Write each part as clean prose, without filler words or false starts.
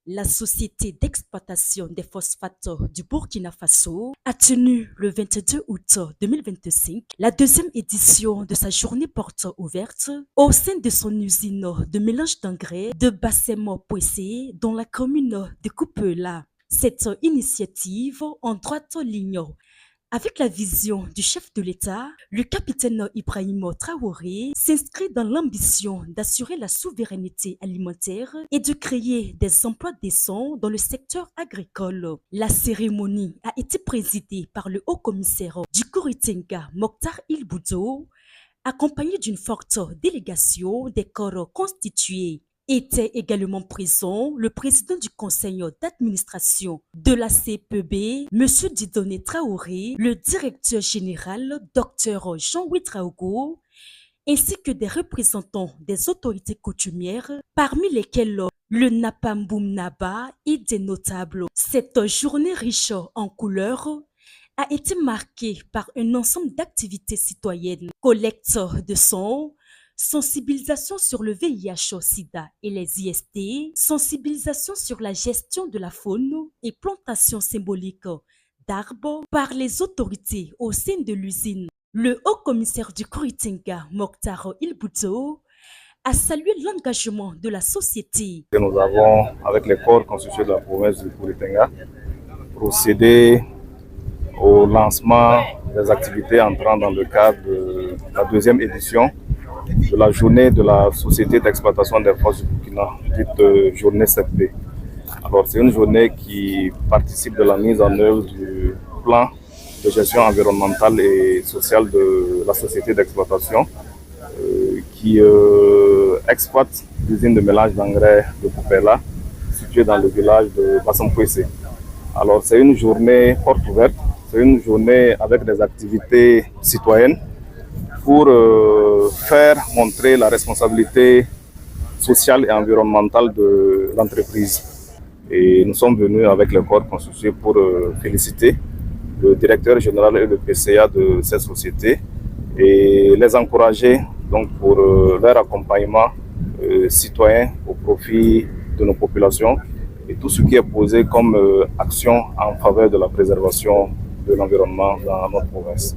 La société d'exploitation des phosphates du Burkina Faso a tenu le 22 août 2025 la deuxième édition de sa journée porte ouverte au sein de son usine de mélange d'engrais de Bassemo-Poissé dans la commune de Coupela. Cette initiative en droite ligne avec la vision du chef de l'État, le capitaine Ibrahim Traoré s'inscrit dans l'ambition d'assurer la souveraineté alimentaire et de créer des emplois décents dans le secteur agricole. La cérémonie a été présidée par le haut-commissaire du Kouritenga, Mokhtar Ilboudo, accompagné d'une forte délégation des corps constitués. Était également présent le président du conseil d'administration de la CPB, M. Dieudonné Traoré, le directeur général, Dr Jean-Louis Traogo, ainsi que des représentants des autorités coutumières, parmi lesquels le Napamboum Naba et des notables. Cette journée riche en couleurs a été marquée par un ensemble d'activités citoyennes, collecte de sons, sensibilisation sur le VIH-Sida et les IST, sensibilisation sur la gestion de la faune et plantation symbolique d'arbres par les autorités au sein de l'usine. Le haut-commissaire du Kouritenga, Mokhtar Ilboudo, a salué l'engagement de la société. Nous avons, avec les corps constitués de la province du Kouritenga, procédé au lancement des activités entrant dans le cadre de la deuxième édition de la journée de la Société d'exploitation des forces du Burkina, dite journée 7B. Alors, c'est une journée qui participe de la mise en œuvre du plan de gestion environnementale et sociale de la société d'exploitation qui exploite l'usine de mélange d'engrais de Coupela, située dans le village de Bassem-Pouessé. Alors, c'est une journée porte ouverte, c'est une journée avec des activités citoyennes pour faire montrer la responsabilité sociale et environnementale de l'entreprise. Et nous sommes venus avec le corps constitué pour féliciter le directeur général et le PCA de cette société et les encourager donc, pour leur accompagnement citoyen au profit de nos populations et tout ce qui est posé comme action en faveur de la préservation de l'environnement dans notre province.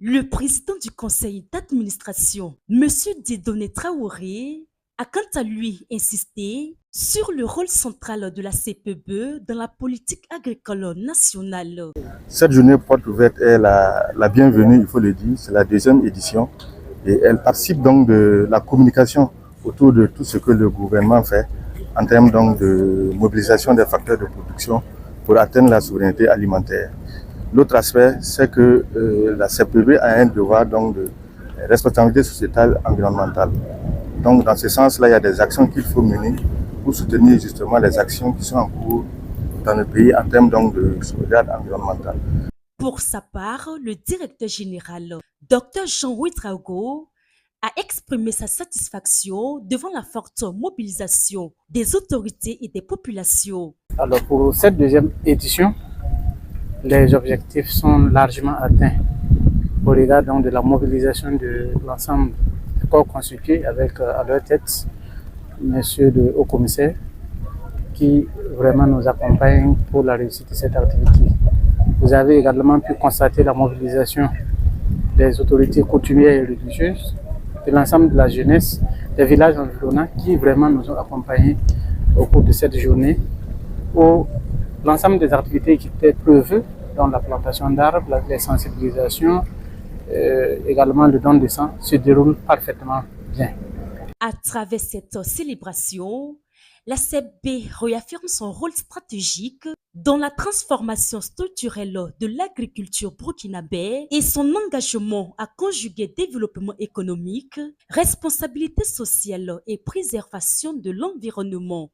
Le président du conseil d'administration, M. Dieudonné Traoré, a quant à lui insisté sur le rôle central de la CPB dans la politique agricole nationale. Cette journée porte ouverte est la bienvenue, il faut le dire, c'est la deuxième édition et elle participe donc de la communication autour de tout ce que le gouvernement fait en termes donc de mobilisation des facteurs de production pour atteindre la souveraineté alimentaire. L'autre aspect, c'est que la CPB a un devoir donc, de responsabilité sociétale environnementale. Donc, dans ce sens-là, il y a des actions qu'il faut mener pour soutenir justement les actions qui sont en cours dans le pays en termes donc, de sauvegarde environnementale. Pour sa part, le directeur général, Dr Jean-Louis Traogo, a exprimé sa satisfaction devant la forte mobilisation des autorités et des populations. Alors, pour cette deuxième édition, les objectifs sont largement atteints au regard donc de la mobilisation de l'ensemble des corps constitués avec à leur tête monsieur le haut-commissaire qui vraiment nous accompagne pour la réussite de cette activité. Vous avez également pu constater la mobilisation des autorités coutumières et religieuses, de l'ensemble de la jeunesse, des villages environnants qui vraiment nous ont accompagnés au cours de cette journée où l'ensemble des activités qui étaient prévues dans la plantation d'arbres, les sensibilisations, également le don de sang se déroulent parfaitement bien. À travers cette célébration, la CPB réaffirme son rôle stratégique dans la transformation structurelle de l'agriculture burkinabé et son engagement à conjuguer développement économique, responsabilité sociale et préservation de l'environnement.